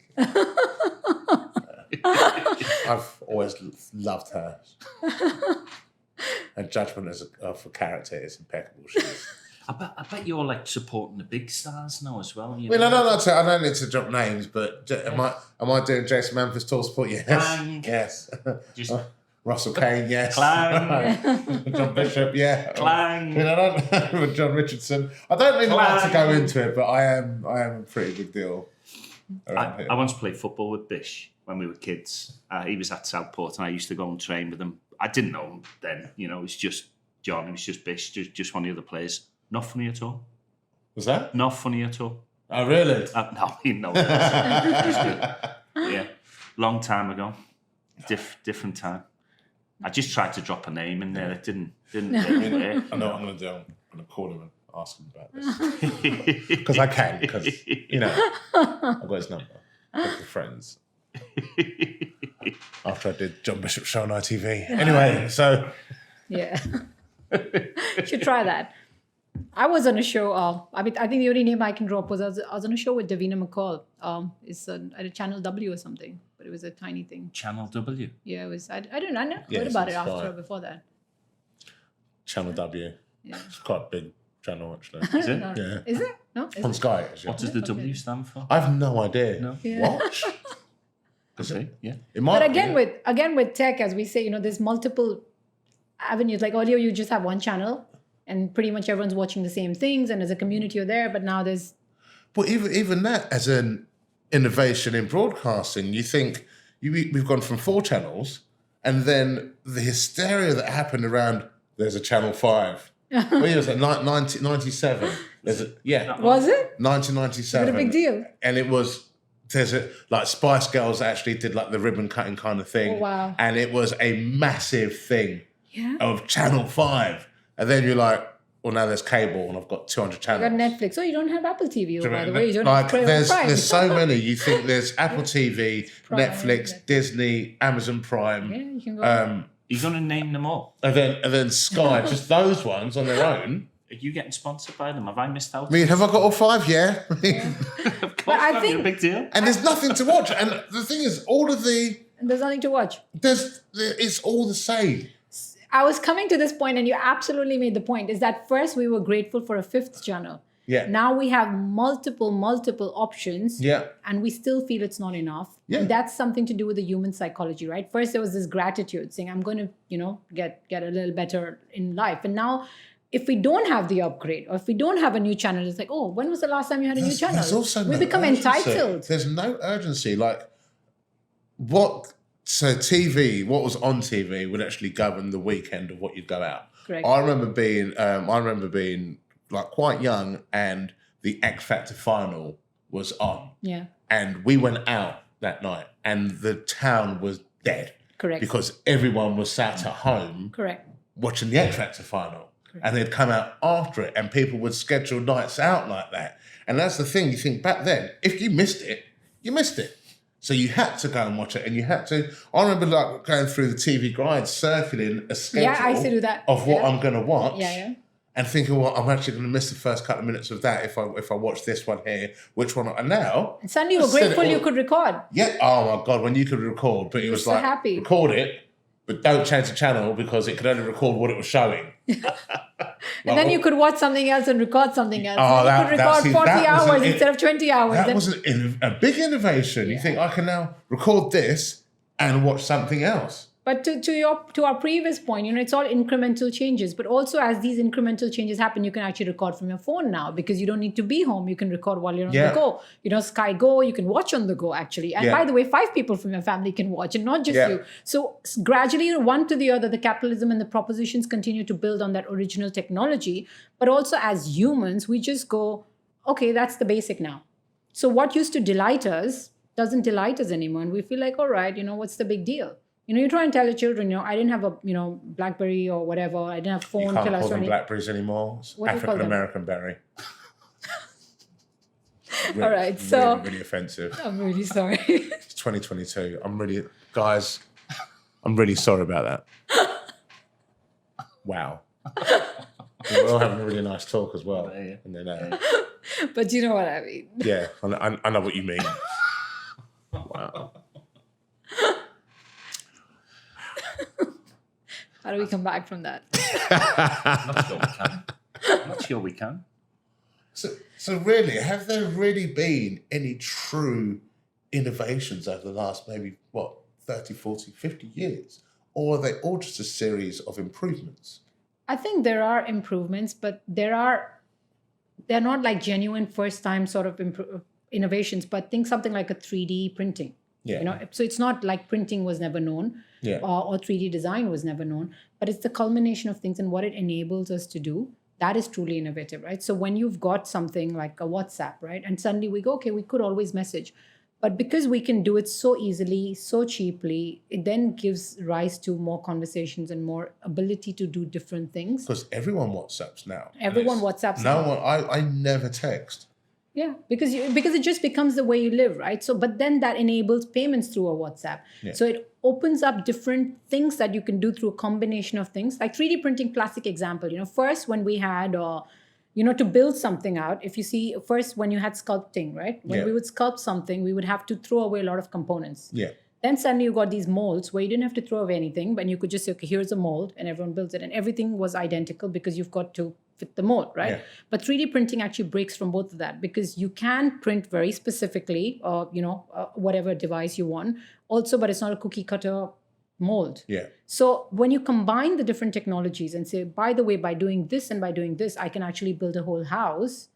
A: I've always loved her. Her judgment of a character is impeccable.
B: I bet you're like supporting the big stars now as well.
A: I don't need to drop names, but am I doing Jason Manford's tour support? Yes.
B: Clang.
A: Yes.
B: Just
A: Russell Kane, yes.
B: Clang.
A: John Bishop, yeah.
B: Clang.
A: I don't know with John Richardson. I don't really like to go into it, but I am a pretty big deal around here.
B: I once played football with Bish when we were kids. He was at Southport and I used to go and train with him. I didn't know him then, it was just John, it was just Bish, just one of the other players. Not funny at all.
A: Was that?
B: Not funny at all.
A: Oh, really?
B: No. Yeah, long time ago. Different time. I just tried to drop a name in there. It didn't work.
A: I know what I'm going to do. I'm going to call him and ask him about this. Because I can, because, I've got his number. We're friends. After I did John Bishop's show on ITV. Anyway, so...
C: Yeah. Should try that. I was on a show. I think the only name I can drop was I was on a show with Davina McCall. It's at a Channel W or something, but it was a tiny thing.
B: Channel W.
C: Yeah, it was. I don't know. I never heard about it after or before that.
A: Channel W.
C: Yeah.
A: It's quite a big channel, actually.
B: Is it?
C: No.
A: Yeah.
C: Is it? No. Is
A: On
C: it?
A: Sky, actually.
B: What does the W stand for?
A: I have no idea.
B: No.
C: Yeah.
A: What?
B: Okay, yeah.
A: It might
C: But
A: be.
C: again with tech, as we say, there's multiple avenues. Like earlier, you just have one channel, and pretty much everyone's watching the same things, and as a community, you're there. But now there's.
A: But even that, as an innovation in broadcasting, you think we've gone from 4 channels, and then the hysteria that happened around there's a Channel 5. What year was it? 1997. Was it? 1997.
C: Was it a big deal?
A: And it was. Like Spice Girls actually did like the ribbon cutting kind of thing.
C: Oh, wow.
A: And it was a massive thing
C: Yeah.
A: of Channel 5. And then you're like, well, now there's cable and I've got 200
C: You
A: channels.
C: got Netflix. Oh, you don't have Apple TV,
A: Do you
C: by the
A: know,
C: way. You don't
A: like
C: have Prime.
A: there's so many. You think there's Apple TV,
C: Prime,
A: Netflix,
C: Netflix.
A: Disney, Amazon Prime,
C: Yeah, you can go.
B: You're going to name them all.
A: and then Sky. Just those ones on their own.
B: Are you getting sponsored by them? Have I missed out?
A: I mean, have I got all 5? Yeah.
B: Of course,
C: But I
B: that'd be
C: think-
B: a big deal.
A: And there's nothing to watch. And the thing is,
C: There's nothing to watch.
A: it's all the same.
C: I was coming to this point, and you absolutely made the point, is that first we were grateful for a 5th channel.
A: Yeah.
C: Now we have multiple options.
A: Yeah.
C: And we still feel it's not enough.
A: Yeah.
C: And that's something to do with the human psychology, right? First, there was this gratitude saying, I'm going to, get a little better in life. And now, if we don't have the upgrade or if we don't have a new channel, it's like, oh, when was the last time you had a new channel?
A: There's also
C: we
A: no
C: become
A: urgency.
C: entitled.
A: There's no urgency. Like, so TV, what was on TV would actually govern the weekend of what you'd go out.
C: Correct.
A: I remember being like quite young, and the X Factor final was on.
C: Yeah.
A: And we went out that night, and the town was dead.
C: Correct.
A: Because everyone was sat at home.
C: Correct.
A: Watching the X Factor final. Correct. And they'd come out after it, and people would schedule nights out like that. And that's the thing, you think back then, if you missed it, you missed it. So you had to go and watch it, and you had to. I remember like going through the TV guide, circling a schedule
C: I used to do that.
A: of what I'm going to watch.
C: Yeah.
A: And thinking, well, I'm actually going to miss the first couple of minutes of that if I watch this one here, which one? And now...
C: And suddenly you were grateful you could record.
A: Yeah. Oh, my God, when you could record. But it was
C: so
A: like,
C: happy.
A: Record it, but don't change the channel because it could only record what it was showing.
C: And then you could watch something else and record something else.
A: Oh,
C: and you could record 40 hours instead of 20 hours.
A: That was a big innovation. You think, I can now record this and watch something else.
C: But to our previous point, it's all incremental changes. But also, as these incremental changes happen, you can actually record from your phone now because you don't need to be home. You can record while you're on the go. Sky Go, you can watch on the go actually. And by the way, 5 people from your family can watch, and not just you. So gradually, one to the other, the capitalism and the propositions continue to build on that original technology. But also, as humans, we just go, okay, that's the basic now. So what used to delight us doesn't delight us anymore, and we feel like, all right, what's the big deal? You try and tell your children, I didn't have a, BlackBerry or whatever. I didn't have phone.
A: You can't call them Blackberries anymore. It's African-American berry.
C: All right, so...
A: Really offensive.
C: I'm really sorry.
A: It's 2022. Guys, I'm really sorry about that. Wow. We're all having a really nice talk as well.
B: Yeah.
A: And then,
C: but you know what I mean.
A: Yeah, I know what you mean. Wow.
C: How do we come back from that?
B: I'm not sure we can.
A: So really, have there really been any true innovations over the last maybe, 30, 40, 50 years? Or are they all just a series of improvements?
C: I think there are improvements, but they're not like genuine first-time sort of innovations, but think something like a 3D printing.
A: Yeah.
C: So it's not like printing was never known.
A: Yeah.
C: Or 3D design was never known, but it's the culmination of things and what it enables us to do. That is truly innovative, right? So when you've got something like a WhatsApp, right? And suddenly we go, okay, we could always message. But because we can do it so easily, so cheaply, it then gives rise to more conversations and more ability to do different things.
A: Because everyone WhatsApps now.
C: Everyone WhatsApps
A: No
C: now.
A: one, I never text.
C: Yeah, because it just becomes the way you live, right? So, but then that enables payments through a WhatsApp. Yeah. So it opens up different things that you can do through a combination of things. Like 3D printing, classic example. First when we had, to build something out. If you see, first when you had sculpting, right? When we would sculpt something, we would have to throw away a lot of components.
A: Yeah.
C: Then suddenly you got these molds where you didn't have to throw away anything, but you could just say, okay, here's a mold, and everyone builds it, and everything was identical because you've got to fit the mold, right? Yeah. But 3D printing actually breaks from both of that because you can print very specifically, whatever device you want. Also, but it's not a cookie cutter mold.
A: Yeah.
C: So when you combine the different technologies and say, by the way, by doing this and by doing this, I can actually build a whole house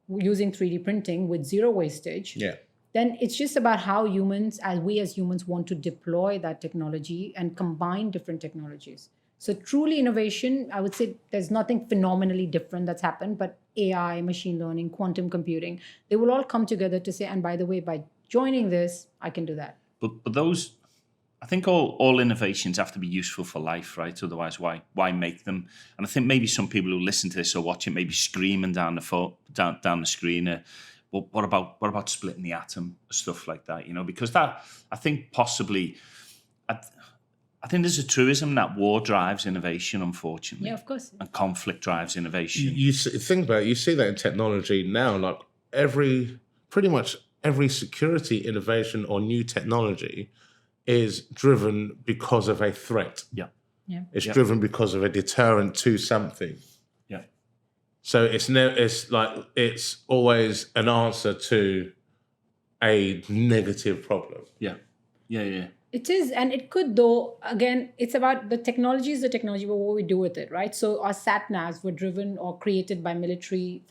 C: using 3D printing with zero wastage.
A: Yeah.
C: Then it's just about how we as humans want to deploy that technology and combine different technologies. So truly innovation, I would say there's nothing phenomenally different that's happened, but AI, machine learning, quantum computing, they will all come together to say, and by the way, by joining this, I can do that.
B: But those, I think all innovations have to be useful for life, right? Otherwise, why make them? And I think maybe some people who listen to this or watch it maybe screaming down the screen, but what about splitting the atom, stuff like that, because that, I think possibly, I think there's a truism that war drives innovation, unfortunately.
C: Yeah, of course.
B: And conflict drives innovation.
A: You think about it, you see that in technology now, like pretty much every security innovation or new technology is driven because of a threat.
B: Yeah.
C: Yeah.
A: It's driven because of a deterrent to something.
B: Yeah.
A: So it's always an answer to a negative problem.
B: Yeah.
C: It is, and it could, though. Again, it's about the technology is the technology, but what we do with it, right? So our sat navs were driven or created by military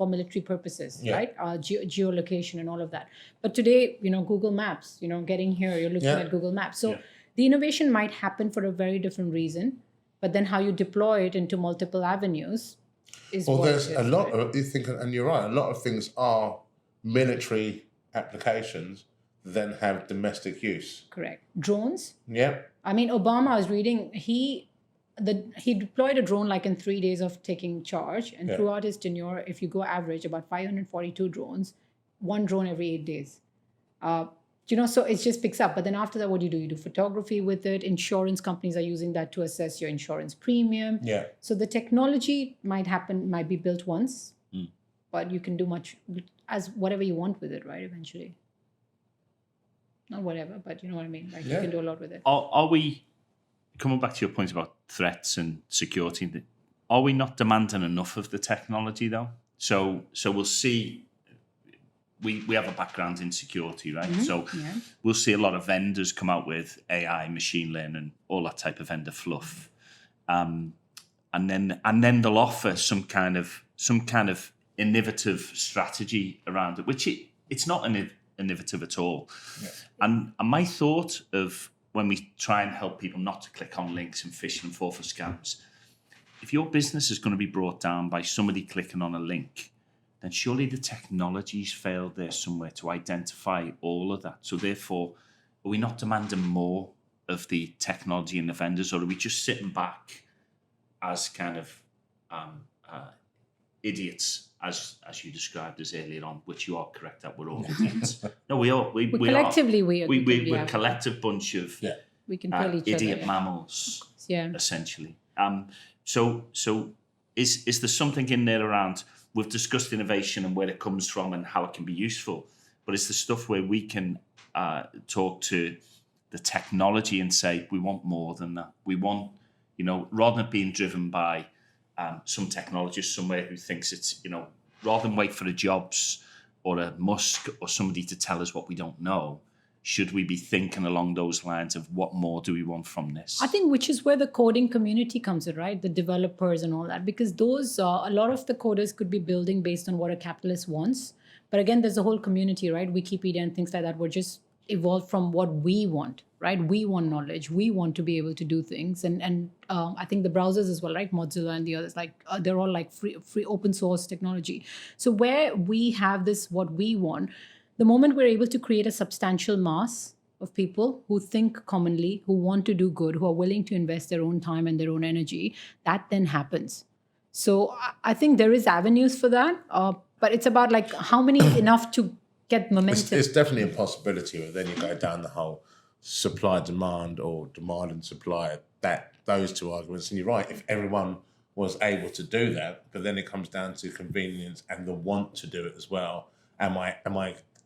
C: purposes, right? Geolocation and all of that. But today, Google Maps, getting here, you're looking at Google Maps. So the innovation might happen for a very different reason, but then how you deploy it into multiple avenues is.
A: Well, there's
C: a
A: lot of, you think, and you're right, a lot of things are military applications then have domestic use.
C: Correct. Drones.
A: Yeah.
C: I mean, Obama, I was reading, he deployed a drone like in 3 days of taking charge. And throughout his tenure, if you go average, about 542 drones, one drone every 8 days. So it just picks up. But then after that, what do? You do photography with it. Insurance companies are using that to assess your insurance premium.
A: Yeah.
C: So the technology might be built once, but you can do much as whatever you want with it, right? Eventually. Not whatever, but you know what I mean. Like you can do a lot with it.
B: Are we, coming back to your point about threats and security, are we not demanding enough of the technology though? So we'll see. We have a background in security, right? So we'll see a lot of vendors come out with AI, machine learning, all that type of vendor fluff, and then they'll offer some kind of innovative strategy around it, which it's not innovative at all. Yeah. And my thought of when we try and help people not to click on links and fish and fall for scams, if your business is going to be brought down by somebody clicking on a link, then surely the technology's failed there somewhere to identify all of that. So therefore, are we not demanding more of the technology and the vendors, or are we just sitting back as kind of idiots, as you described us earlier on, which you are correct that we're all idiots. No, we are. We
C: collectively
B: are. We're a collective bunch of
C: we can tell each
B: idiot
C: other,
B: mammals, essentially. So is there something in there around? We've discussed innovation and where it comes from and how it can be useful, but it's the stuff where we can talk to the technology and say we want more than that. We want, rather than being driven by some technologist somewhere who thinks it's, rather than wait for a Jobs or a Musk or somebody to tell us what we don't know, should we be thinking along those lines of what more do we want from this?
C: I think which is where the coding community comes in, right? The developers and all that, because those, a lot of the coders could be building based on what a capitalist wants. But again, there's a whole community, right? Wikipedia and things like that were just evolved from what we want, right? We want knowledge. We want to be able to do things. And I think the browsers as well, right? Mozilla and the others, they're all like free open source technology. So where we have this, what we want, the moment we're able to create a substantial mass of people who think commonly, who want to do good, who are willing to invest their own time and their own energy, that then happens. So I think there is avenues for that, but it's about like how many enough to get momentum.
A: It's definitely a possibility, but then you go down the whole supply demand or demand and supply, those two arguments. And you're right, if everyone was able to do that, but then it comes down to convenience and the want to do it as well.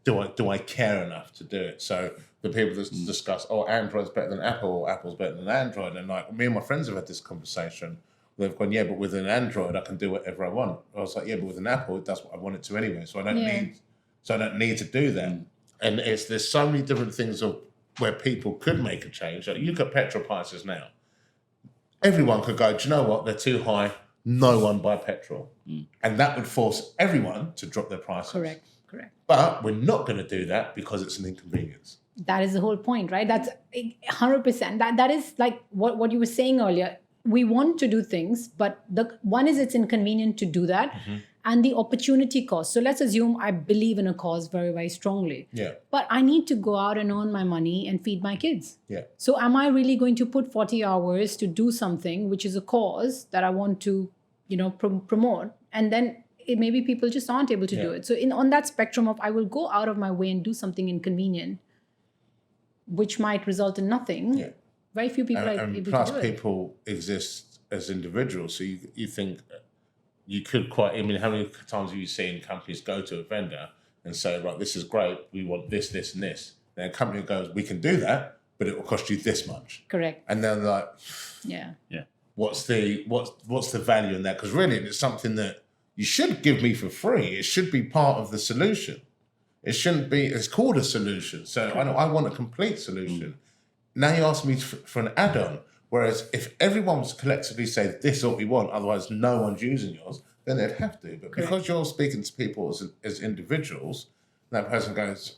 A: Do I care enough to do it? So the people that discuss, Android's better than Apple, or Apple's better than Android, and like me and my friends have had this conversation. They've gone, but with an Android I can do whatever I want. I was like, but with an Apple it does what I want it to anyway. So I don't need to do that. And there's so many different things where people could make a change. Like you look at petrol prices now. Everyone could go, do you know what? They're too high. No one buy petrol. And that would force everyone to drop their prices.
C: Correct.
A: But we're not going to do that because it's an inconvenience.
C: That is the whole point, right? That's 100%. That is like what you were saying earlier. We want to do things, but the one is it's inconvenient to do that. And the opportunity cost. So let's assume I believe in a cause very, very strongly. Yeah. But I need to go out and earn my money and feed my kids. Yeah. So am I really going to put 40 hours to do something which is a cause that I want to, promote? And then maybe people just aren't able to do it. So on that spectrum of I will go out of my way and do something inconvenient, which might result in nothing. Yeah. Very few people are able to do it.
A: Plus people exist as individuals. So you think you could how many times have you seen companies go to a vendor and say, right, this is great, we want this, this, and this. Then a company goes, we can do that, but it will cost you this much.
C: Correct.
A: And then like, what's the value in that? Because really it's something that you should give me for free. It should be part of the solution. It shouldn't be, it's called a solution. So I want a complete solution. Now you ask me for an add-on. Whereas if everyone was collectively say, this is what we want, otherwise no one's using yours, then they'd have to. But because you're speaking to people as individuals, that person goes,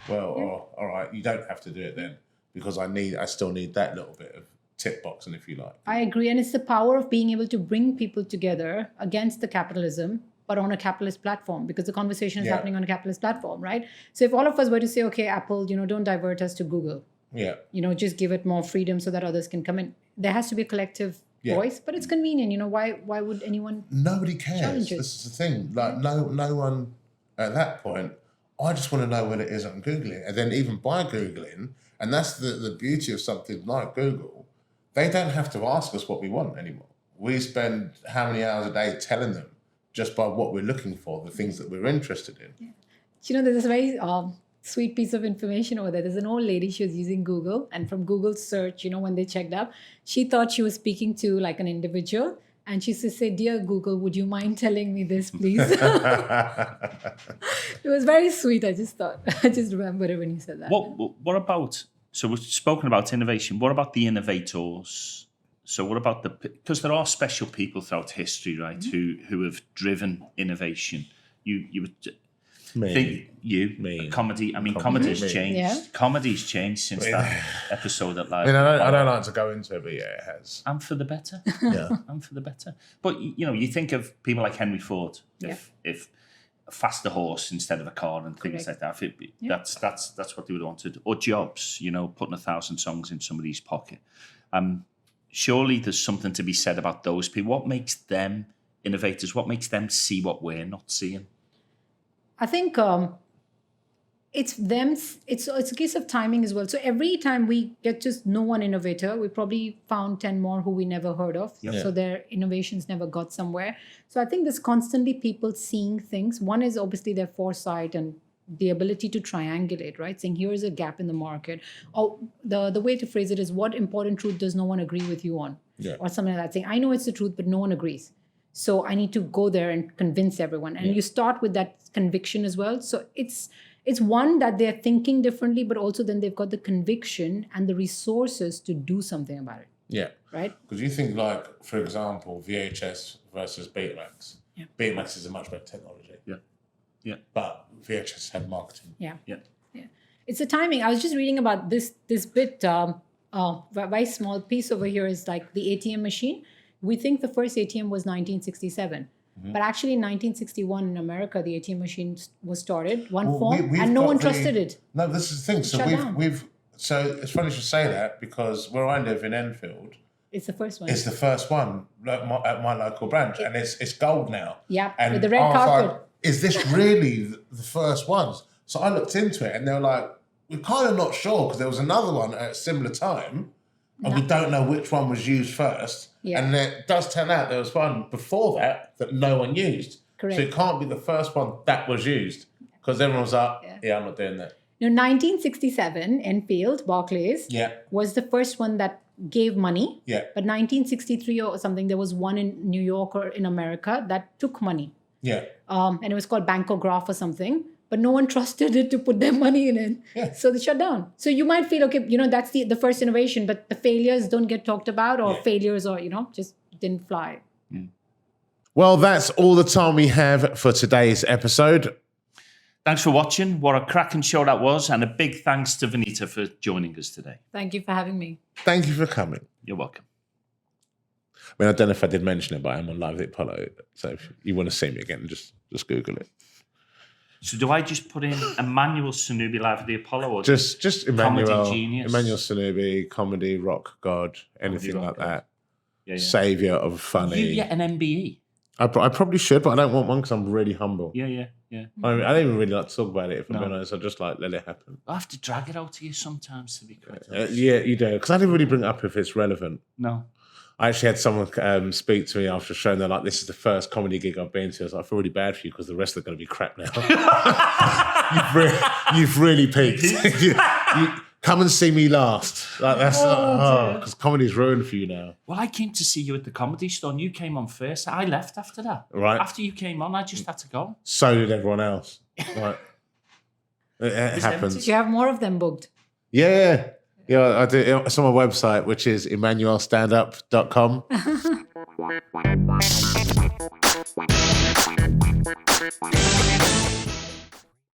A: well, all right, you don't have to do it then, because I still need that little bit of tip boxing, if you like.
C: I agree. And it's the power of being able to bring people together against the capitalism, but on a capitalist platform, because the conversation is happening on a capitalist platform, right? So if all of us were to say, okay, Apple, don't divert us to Google.
A: Yeah.
C: Just give it more freedom so that others can come in. There has to be a collective voice, but it's convenient. Why would anyone?
A: Nobody cares.
C: Challenge it?
A: This is the thing. Like no one at that point. I just want to know what it is I'm Googling, and then even by Googling, and that's the beauty of something like Google. They don't have to ask us what we want anymore. We spend how many hours a day telling them just by what we're looking for, the things that we're interested in.
C: Yeah. There's this very sweet piece of information over there. There's an old lady, she was using Google, and from Google search, when they checked up, she thought she was speaking to like an individual, and she used to say, "Dear Google, would you mind telling me this, please?" It was very sweet. I just remembered it when you said that.
B: What about, so we've spoken about innovation, what about the innovators? So what about because there are special people throughout history, right, who have driven innovation. You comedy. I mean, comedy's changed. Yeah. Comedy's changed since that episode at Live.
A: I don't like to go into it, but yeah, it has.
B: And for the better.
A: Yeah.
B: And for the better. But you think of people like Henry Ford. If a faster horse instead of a car and things like that. That's what they would have wanted. Or Jobs. Putting 1,000 songs in somebody's pocket. Surely there's something to be said about those people. What makes them innovators? What makes them see what we're not seeing?
C: I think it's them. It's a case of timing as well. So every time we get to know one innovator, we probably found 10 more who we never heard of. Yep. So their innovations never got somewhere. So I think there's constantly people seeing things. One is obviously their foresight and the ability to triangulate, right? Saying here is a gap in the market. Or the way to phrase it is, what important truth does no one agree with you on? Yeah. Or something like that. Saying, I know it's the truth, but no one agrees. So I need to go there and convince everyone. And you start with that conviction as well. So it's one that they're thinking differently, but also then they've got the conviction and the resources to do something about it.
A: Yeah.
C: Right?
A: Because you think like, for example, VHS versus Betamax. Yeah. Betamax is a much better technology.
B: Yeah. Yeah.
A: But VHS had marketing.
C: Yeah.
B: Yeah.
C: Yeah. It's the timing. I was just reading about this bit, very small piece over here is like the ATM machine. We think the first ATM was 1967. But actually in 1961 in America, the ATM machine was started, form, and no one trusted it.
A: No, this is the thing. So so it's funny you should say that, because where I live in Enfield,
C: it's the first one.
A: It's the first one at my local branch, and it's gold now.
C: Yeah,
A: and
C: with the red carpet.
A: Like, is this really the first ones? So I looked into it, and they were like, we're kind of not sure, because there was another one at a similar time, and we don't know which one was used first. Yeah. And it does turn out there was one before that no one used. Correct. So it can't be the first one that was used, because everyone was like, I'm not doing that.
C: 1967, Enfield, Barclays, was the first one that gave money. Yeah. But 1963 or something, there was one in New York or in America that took money. Yeah. And it was called Bankograph or something. But no one trusted it to put their money in it. Yeah. So they shut down. So you might feel, okay, that's the first innovation, but the failures don't get talked about, or failures or, just didn't fly.
A: Mm. Well, that's all the time we have for today's episode.
B: Thanks for watching. What a cracking show that was. And a big thanks to Vinita for joining us today.
C: Thank you for having me.
A: Thank you for coming.
B: You're welcome.
A: I don't know if I did mention it, but I'm on Live at the Apollo. So if you want to see me again, just Google it.
B: So do I just put in Emmanuel Sonubi Live at the Apollo, or
A: just Emmanuel,
B: comedy genius?
A: Emmanuel Sonubi, comedy, rock god, anything like that. Yeah. Saviour of funny.
B: You get an MBE.
A: I probably should, but I don't want one because I'm really humble.
B: Yeah.
A: I don't even really like to talk about it, if I'm being honest. I just let it happen.
B: I have to drag it out to you sometimes, to be quite
A: honest. Yeah, you do. Because I didn't really bring it up if it's relevant.
B: No.
A: I actually had someone speak to me after a show, and they're like, this is the first comedy gig I've been to. I was like, I feel really bad for you because the rest are going to be crap now. You've really peaked. Come and see me last. Like that's because comedy's ruined for you now.
B: Well, I came to see you at the Comedy Store and you came on first. I left after that.
A: Right.
B: After you came on, I just had to go.
A: So did everyone else. Right. It happens.
C: Do you have more of them booked?
A: Yeah, I do. It's on my website, which is emmanuelstandup.com.